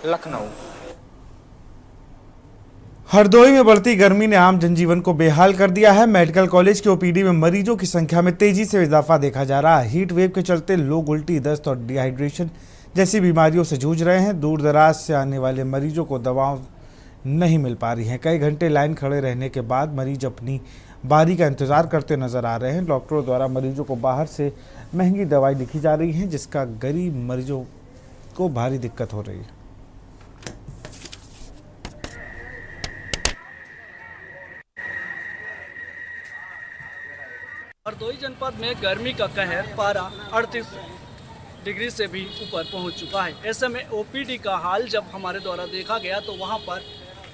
लखनऊ। हरदोई में बढ़ती गर्मी ने आम जनजीवन को बेहाल कर दिया है। मेडिकल कॉलेज की ओपीडी में मरीजों की संख्या में तेजी से इजाफा देखा जा रहा है। हीट वेव के चलते लोग उल्टी, दस्त और डिहाइड्रेशन जैसी बीमारियों से जूझ रहे हैं। दूर दराज से आने वाले मरीजों को दवाओं नहीं मिल पा रही हैं। कई घंटे लाइन खड़े रहने के बाद मरीज अपनी बारी का इंतजार करते नजर आ रहे हैं। डॉक्टरों द्वारा मरीजों को बाहर से महंगी दवाई लिखी जा रही है, जिसका गरीब मरीजों को भारी दिक्कत हो रही है। हरदोई जनपद में गर्मी का कहर पारा 38 डिग्री से भी ऊपर पहुंच चुका है। ऐसे में ओपीडी का हाल जब हमारे द्वारा देखा गया तो वहां पर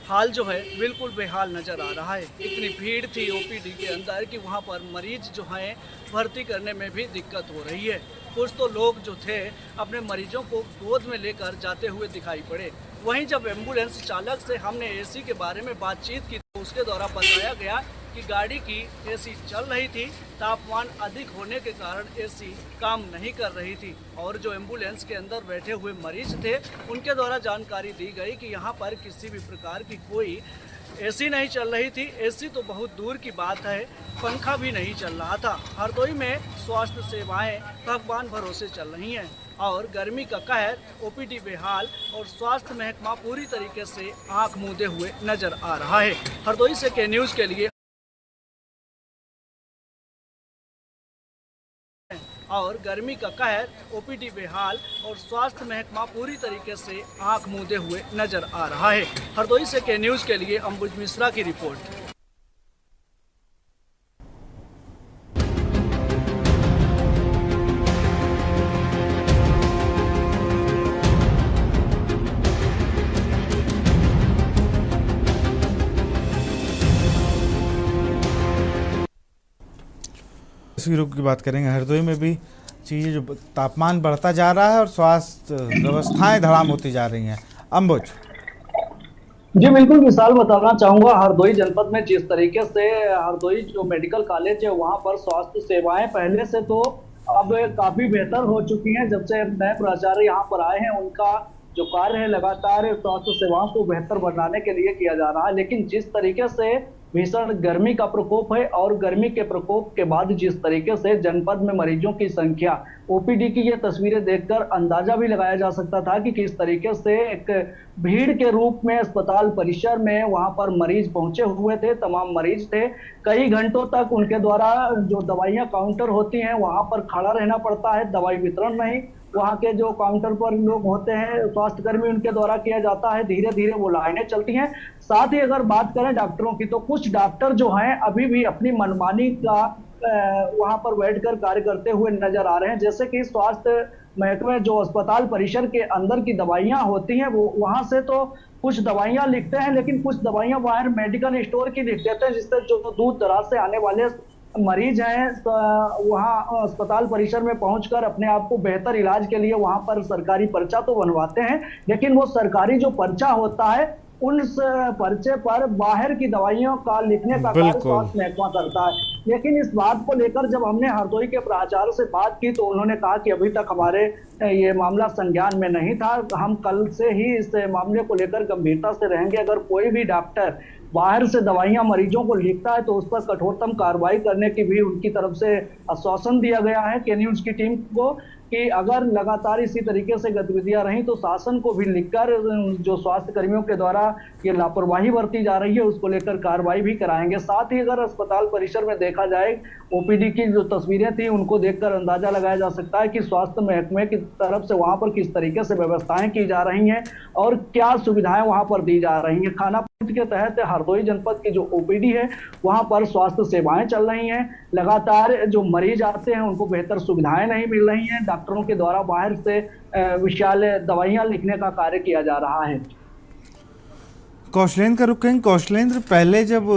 हाल जो है बिल्कुल बेहाल नज़र आ रहा है। इतनी भीड़ थी ओपीडी के अंदर कि वहां पर मरीज जो हैं भर्ती करने में भी दिक्कत हो रही है। कुछ तो लोग जो थे अपने मरीजों को गोद में लेकर जाते हुए दिखाई पड़े। वहीं जब एम्बुलेंस चालक से हमने एसी के बारे में बातचीत की तो उसके द्वारा बताया गया कि गाड़ी की एसी चल रही थी, तापमान अधिक होने के कारण एसी काम नहीं कर रही थी। और जो एम्बुलेंस के अंदर बैठे हुए मरीज थे उनके द्वारा जानकारी दी गई कि यहाँ पर किसी भी प्रकार की कोई एसी नहीं चल रही थी। एसी तो बहुत दूर की बात है, पंखा भी नहीं चल रहा था। हरदोई में स्वास्थ्य सेवाएं भगवान भरोसे चल रही हैं और गर्मी का कहर, ओपीडी बेहाल और स्वास्थ्य महकमा पूरी तरीके से आंख मूंदे हुए नजर आ रहा है। हरदोई से के न्यूज़ के लिए और गर्मी का कहर, ओपीडी बेहाल और स्वास्थ्य महकमा पूरी तरीके से आंख मूंदे हुए नजर आ रहा है। हरदोई से के न्यूज़ के लिए अंबुज मिश्रा की रिपोर्ट। तस्वीरों की बात करेंगे। हरदोई में भी चीज़ें जो तापमान बढ़ता जा रहा है और स्वास्थ्य व्यवस्थाएं धड़ाम होती जा रही हैं। अंबुज जी बिल्कुल, मिसाल बताना चाहूंगा हरदोई जनपद में जिस तरीके से हरदोई जो मेडिकल कॉलेज है वहां पर स्वास्थ्य सेवाएं पहले से तो अब काफी बेहतर हो चुकी हैं। जब से नए प्राचार्य यहाँ पर आए हैं उनका जो कार्य है लगातार स्वास्थ्य सेवाओं को बेहतर बनाने के लिए किया जा रहा है। लेकिन जिस तरीके से भीषण गर्मी का प्रकोप है और गर्मी के प्रकोप के बाद जिस तरीके से जनपद में मरीजों की संख्या, ओपीडी की ये तस्वीरें देखकर अंदाजा भी लगाया जा सकता था कि किस तरीके से एक भीड़ के रूप में अस्पताल परिसर में वहां पर मरीज पहुंचे हुए थे। तमाम मरीज थे, कई घंटों तक उनके द्वारा जो दवाइयां काउंटर होती हैं वहां पर खड़ा रहना पड़ता है। दवाई वितरण नहीं, वहाँ के जो काउंटर पर लोग होते हैं स्वास्थ्य कर्मी उनके द्वारा किया जाता है। धीरे धीरे वो लाइनें चलती हैं। साथ ही अगर बात करें डॉक्टरों की तो कुछ डॉक्टर जो हैं अभी भी अपनी मनमानी का वहां पर बैठकर कार्य करते हुए नजर आ रहे हैं। जैसे कि स्वास्थ्य महकमे जो अस्पताल परिसर के अंदर की दवाइयां होती हैं वो वहां से तो कुछ दवाइयां लिखते हैं, लेकिन कुछ दवाइयां बाहर मेडिकल स्टोर की लिख देते हैं, जिससे जो दूर दराज से आने वाले मरीज हैं वहां अस्पताल परिसर में पहुंचकर अपने आप को बेहतर इलाज के लिए वहां पर सरकारी पर्चा तो बनवाते हैं, लेकिन वो सरकारी जो पर्चा होता है उस पर्चे पर बाहर की दवाइयों का लिखने का कार्य स्वास्थ्य महकमा करता है। लेकिन इस बात को लेकर जब हमने हरदोई के प्राचार्य से बात की तो उन्होंने कहा कि अभी तक हमारे ये मामला संज्ञान में नहीं था। हम कल से ही इस मामले को लेकर गंभीरता से रहेंगे। अगर कोई भी डॉक्टर बाहर से दवाइयां मरीजों को लिखता है तो उस पर कठोरतम कार्रवाई करने की भी उनकी तरफ से आश्वासन दिया गया है के न्यूज की टीम को कि अगर लगातार इसी तरीके से गतिविधियां रहीं तो शासन को भी लिखकर जो स्वास्थ्य कर्मियों के द्वारा ये लापरवाही बरती जा रही है उसको लेकर कार्रवाई भी कराएंगे। साथ ही अगर अस्पताल परिसर में देखा जाए ओपीडी की जो तस्वीरें थी उनको देखकर अंदाजा लगाया जा सकता है कि स्वास्थ्य महकमे की तरफ से वहां पर किस तरीके से व्यवस्थाएं की जा रही हैं और क्या सुविधाएं वहां पर दी जा रही हैं। खाना के तहत हरदोई जनपद की जो ओपीडी है वहां पर स्वास्थ्य सेवाएं चल रही हैं। लगातार जो मरीज आते हैं उनको बेहतर सुविधाएं नहीं मिल रही हैं। डॉक्टरों के द्वारा बाहर से विशाल दवाइयां लिखने का कार्य किया जा रहा है। कौशलेंद्र का रुक करेंगे। कौशलेंद्र, पहले जब